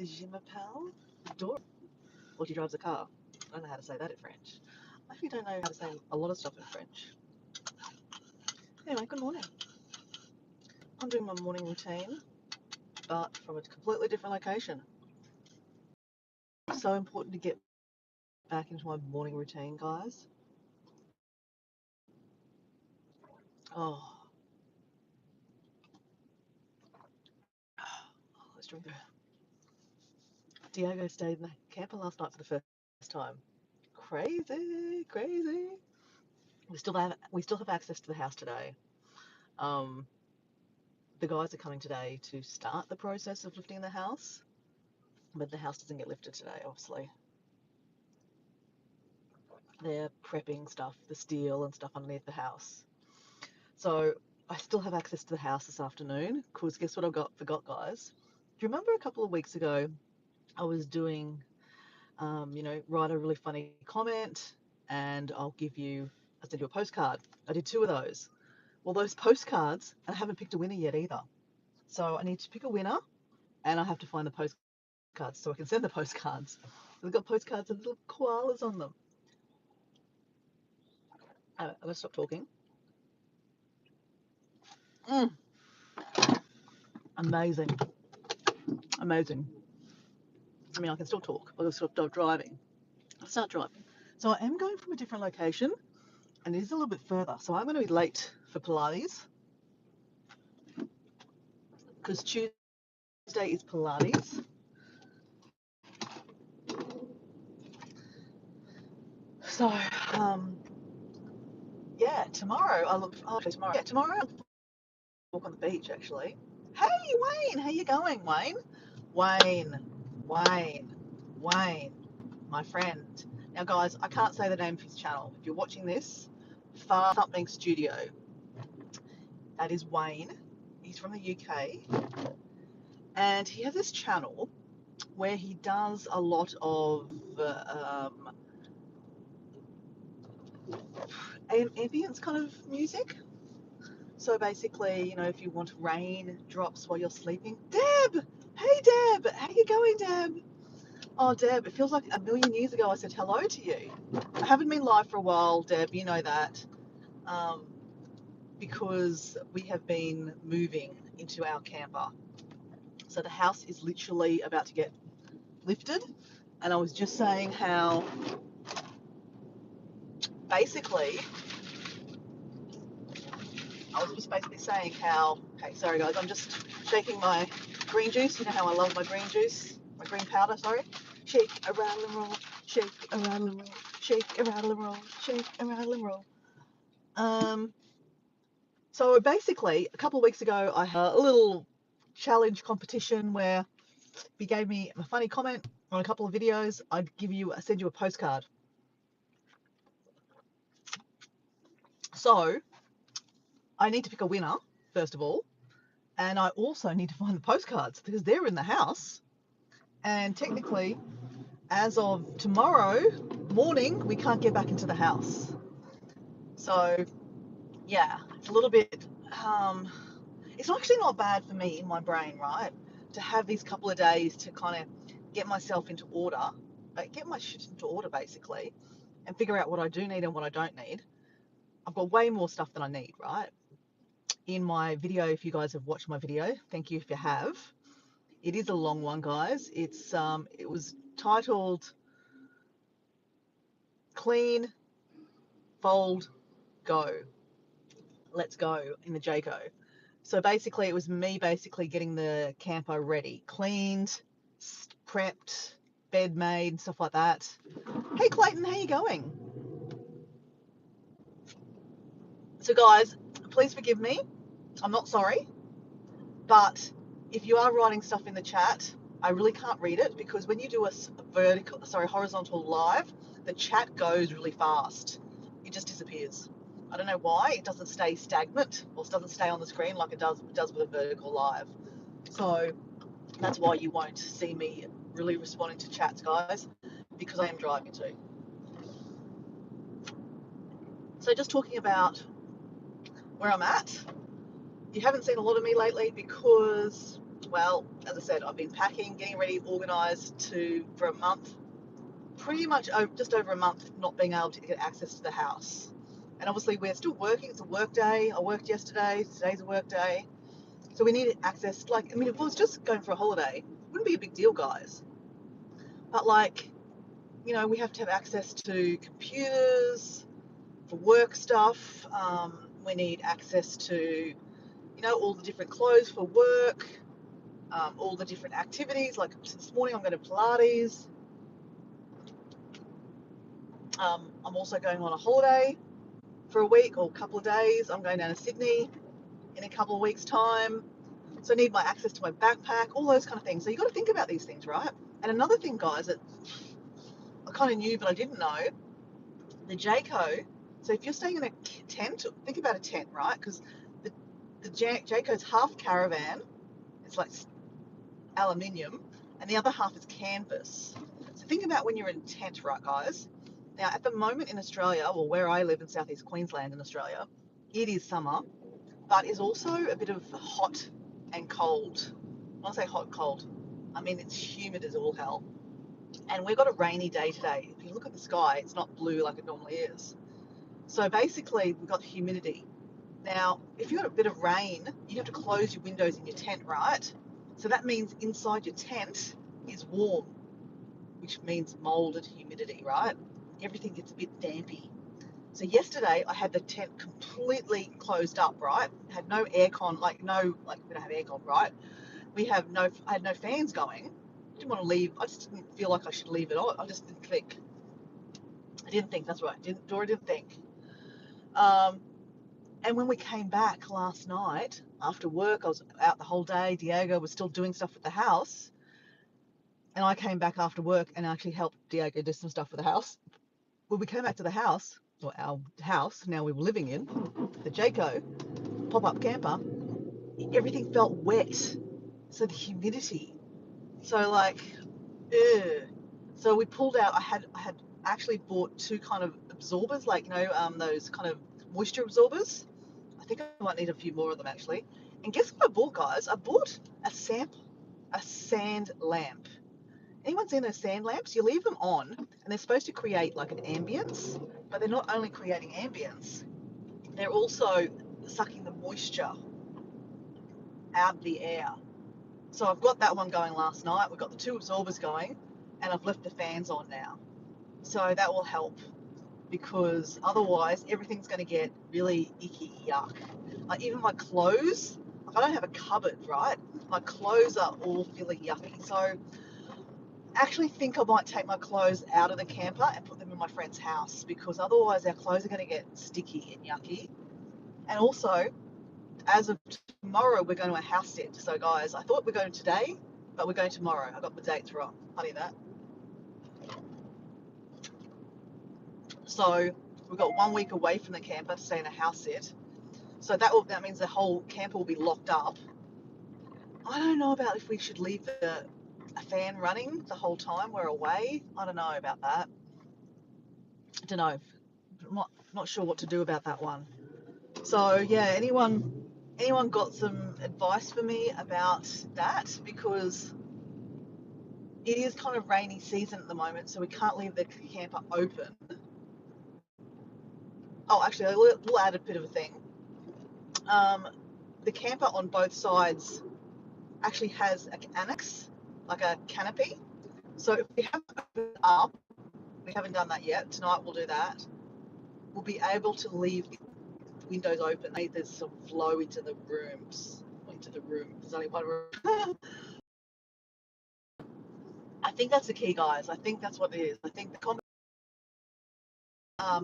Je m'appelle Dora. Well, she drives a car. I don't know how to say that in French. I actually don't know how to say a lot of stuff in French. Anyway, good morning. I'm doing my morning routine, but from a completely different location. It's so important to get back into my morning routine, guys. Oh, let's drink there. Diego stayed in the camper last night for the first time. Crazy, crazy. We still have access to the house today. The guys are coming today to start the process of lifting the house, but the house doesn't get lifted today, obviously. They're prepping stuff, the steel and stuff underneath the house. So I still have access to the house this afternoon, because guess what I forgot, guys? Do you remember a couple of weeks ago I was doing, write a really funny comment and I'll send you a postcard. I did 2 of those. Well, those postcards, I haven't picked a winner yet either. So I need to pick a winner and I have to find the postcards so I can send the postcards. They've got postcards with little koalas on them. I'm going to stop talking. Amazing. Amazing. I mean, I can still talk, but I'll stop driving. I'll start driving. So I am going from a different location, and it is a little bit further. So I'm going to be late for Pilates, because Tuesday is Pilates. So, yeah, tomorrow I look. Oh, tomorrow. Yeah, tomorrow I'll walk on the beach, actually. Hey, Wayne, how you going, Wayne? Wayne, Wayne, my friend. Now, guys, I can't say the name of his channel. If you're watching this, Far Something Studio. That is Wayne. He's from the UK, and he has this channel where he does a lot of ambience kind of music. So basically, if you want rain drops while you're sleeping. Deb! Hey, Deb! How you going, Deb? Oh, Deb, it feels like a million years ago I said hello to you. I haven't been live for a while, Deb, you know that, because we have been moving into our camper. So the house is literally about to get lifted, and I was just saying how basically, okay, sorry guys, I'm just shaking my green juice. You know how I love my green juice, my green powder, sorry. Shake, a rattle and roll, shake, a rattle and roll, shake, a rattle and roll, shake, a rattle and roll. So basically, a couple of weeks ago, I had a little challenge competition where if you gave me a funny comment on a couple of videos, I'd send you a postcard. So I need to pick a winner, first of all, and I also need to find the postcards because they're in the house. And technically, as of tomorrow morning, we can't get back into the house. So yeah, it's a little bit, it's actually not bad for me in my brain, right? To have these couple of days to kind of get myself into order, get my shit into order basically, and figure out what I do need and what I don't need. I've got way more stuff than I need, right? In my video, if you guys have watched my video, thank you if you have. It is a long one, guys. It was titled Clean, Fold, Go. Let's go in the Jayco. So basically, it was me getting the camper ready, cleaned, prepped, bed made, stuff like that. Hey Clayton, how you going? So guys, please forgive me. I'm not sorry, but if you are writing stuff in the chat, I really can't read it because when you do a horizontal live, the chat goes really fast. It just disappears. I don't know why. It doesn't stay stagnant or doesn't stay on the screen like it does with a vertical live. So that's why you won't see me really responding to chats, guys, because I am driving too. So just talking about where I'm at. You haven't seen a lot of me lately because, Well, as I said, I've been packing, getting ready, organised for a month, pretty much just over a month, not being able to get access to the house. And obviously, we're still working. It's a work day. I worked yesterday. Today's a work day. So we need access. Like, I mean, if it was just going for a holiday, it wouldn't be a big deal, guys. But, like, we have to have access to computers for work stuff. We need access to, all the different clothes for work, all the different activities. Like this morning, I'm going to Pilates. I'm also going on a holiday for a week or a couple of days. I'm going down to Sydney in a couple of weeks' time. So I need my access to my backpack, all those kind of things. So you've got to think about these things, right? And another thing, guys, that I kind of knew but I didn't know, the Jayco. So if you're staying in a tent, think about a tent, right? Because the Jayco's half caravan, it's like aluminium, and the other half is canvas. So think about when you're in a tent, right, guys? Now, at the moment in Australia, or where I live in southeast Queensland in Australia, it is summer, but it's also a bit of hot and cold. When I say hot and cold, I mean it's humid as all hell. And we've got a rainy day today. If you look at the sky, it's not blue like it normally is. So basically, we've got humidity. Now, if you've got a bit of rain, you have to close your windows in your tent, right? So that means inside your tent is warm, which means molded humidity, right? Everything gets a bit dampy. So yesterday I had the tent completely closed up, right? Had no aircon, we don't have aircon, right? I had no fans going. I didn't want to leave. I just didn't feel like I should leave it on. I just didn't think. That's right. Didn't think. And when we came back last night after work, I was out the whole day. Diego was still doing stuff with the house. And I came back after work and actually helped Diego do some stuff with the house. When we came back to the house, or our house now we were living in, the Jayco pop-up camper, everything felt wet. So the humidity. So like, ugh. So we pulled out. I had actually bought two kind of absorbers, those kind of moisture absorbers. I think I might need a few more of them actually. And guess what I bought, guys? I bought a sand lamp. Anyone seen those sand lamps? You leave them on, and they're supposed to create like an ambience, but they're not only creating ambience, they're also sucking the moisture out of the air. So I've got that one going last night. We've got the two absorbers going, and I've left the fans on now. So that will help, because otherwise everything's going to get really icky, yuck. Like even my clothes, like I don't have a cupboard, right? My clothes are all feeling yucky. So I actually think I might take my clothes out of the camper and put them in my friend's house, because otherwise our clothes are going to get sticky and yucky. And also, as of tomorrow, we're going to a house sit. So guys, I thought we're going today, but we're going tomorrow. I got the dates wrong. Funny that. So we've got 1 week away from the camper to stay in a house sit. So that means the whole camper will be locked up. I don't know about if we should leave a fan running the whole time we're away. I don't know about that. I don't know. I'm not sure what to do about that one. So yeah, anyone got some advice for me about that? Because it is kind of rainy season at the moment, so we can't leave the camper open. Oh, actually, we'll add a bit of a thing. The camper on both sides actually has an annex, like a canopy. So if we haven't opened up, we haven't done that yet. Tonight we'll do that. We'll be able to leave the windows open. There's some flow into the rooms. There's only one room. I think that's the key, guys. I think that's what it is. I think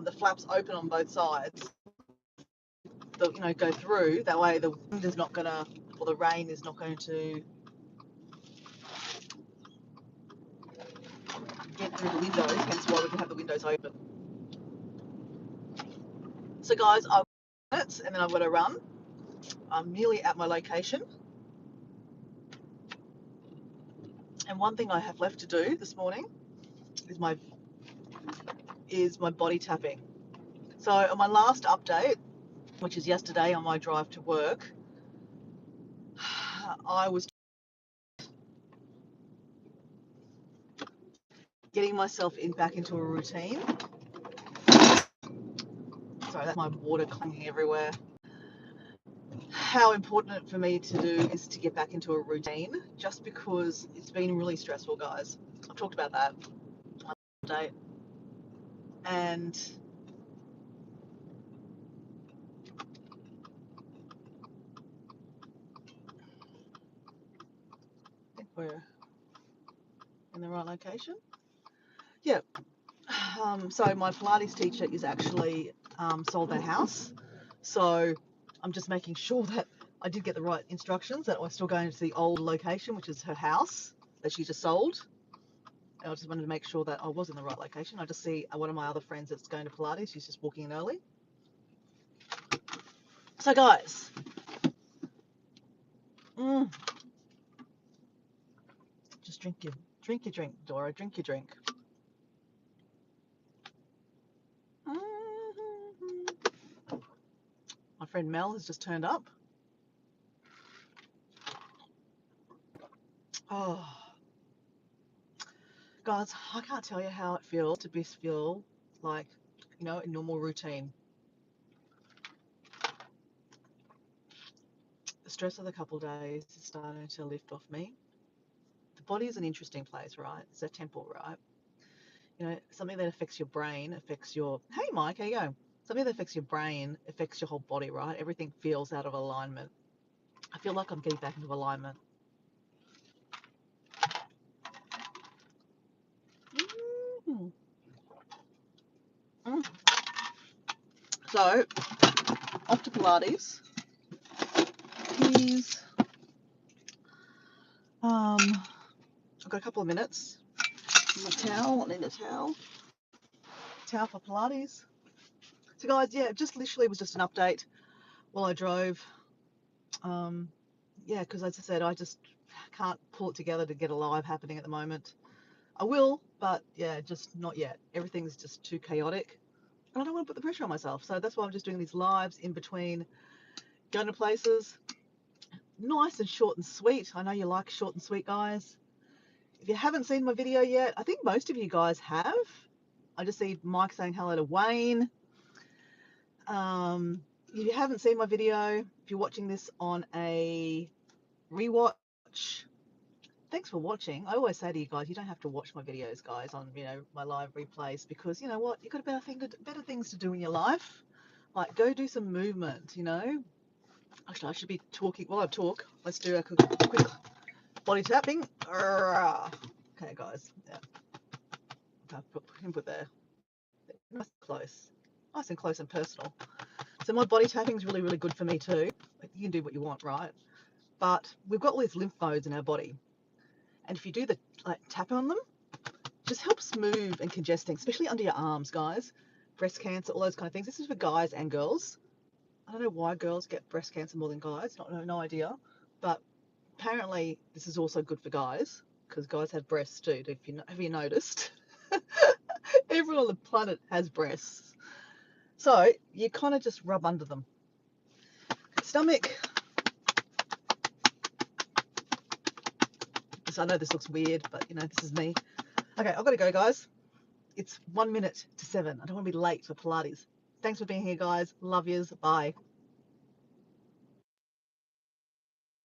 the flaps open on both sides, go through. That way the wind is not gonna, or the rain is not going to get through the windows. Hence why we can have the windows open. So guys, I've got minutes and then I've got to run. I'm nearly at my location. And one thing I have left to do this morning is my body tapping. So on my last update, which is yesterday on my drive to work, I was getting myself back into a routine. Sorry, that's my water clanging everywhere. How important for me to do is to get back into a routine, just because it's been really stressful, guys. I've talked about that on date, and I think we're in the right location. Yeah. So my Pilates teacher is actually sold their house, so I'm just making sure that I did get the right instructions, that I'm still going to the old location, which is her house that she just sold. And I just wanted to make sure that I was in the right location. I just see one of my other friends that's going to Pilates. She's just walking in early. So guys, just drink your drink, Dora. Drink your drink. My friend Mel has just turned up. Oh, guys, I can't tell you how it feels to feel like, a normal routine. The stress of the couple of days is starting to lift off me. The body is an interesting place, right? It's a temple, right? Something that affects your brain affects your. Hey, Mike, how you going? Something that affects your brain affects your whole body, right? Everything feels out of alignment. I feel like I'm getting back into alignment. Mm. Mm. So, off to Pilates. He's, I've got a couple of minutes. My towel, I need a towel. Towel for Pilates. So guys, yeah, just literally was just an update while I drove. Yeah, because as I said, I just can't pull it together to get a live happening at the moment. I will, but yeah, just not yet. Everything's just too chaotic. And I don't want to put the pressure on myself. So that's why I'm just doing these lives in between going to places. Nice and short and sweet. I know you like short and sweet, guys. If you haven't seen my video yet, I think most of you guys have. I just see Mike saying hello to Wayne. If you haven't seen my video, if you're watching this on a rewatch, thanks for watching. I always say to you guys, you don't have to watch my videos, guys, on my live replays, because you know what, you've got better things to do in your life. Like go do some movement. Actually, I should be talking while I talk. Let's do a quick body tapping. Okay, guys. Yeah. Put there. Nice and close and personal. So my body tapping is really, really good for me too. You can do what you want, right? But we've got all these lymph nodes in our body, and if you do the tap on them, it just helps move and congest things, especially under your arms, guys. Breast cancer, all those kind of things. This is for guys and girls. I don't know why girls get breast cancer more than guys. No idea. But apparently this is also good for guys, because guys have breasts too. Have you noticed? Everyone on the planet has breasts. So you kind of just rub under them. Stomach. So I know this looks weird, but this is me. Okay, I've got to go, guys. It's 1 minute to 7. I don't want to be late for Pilates. Thanks for being here, guys. Love yous. Bye.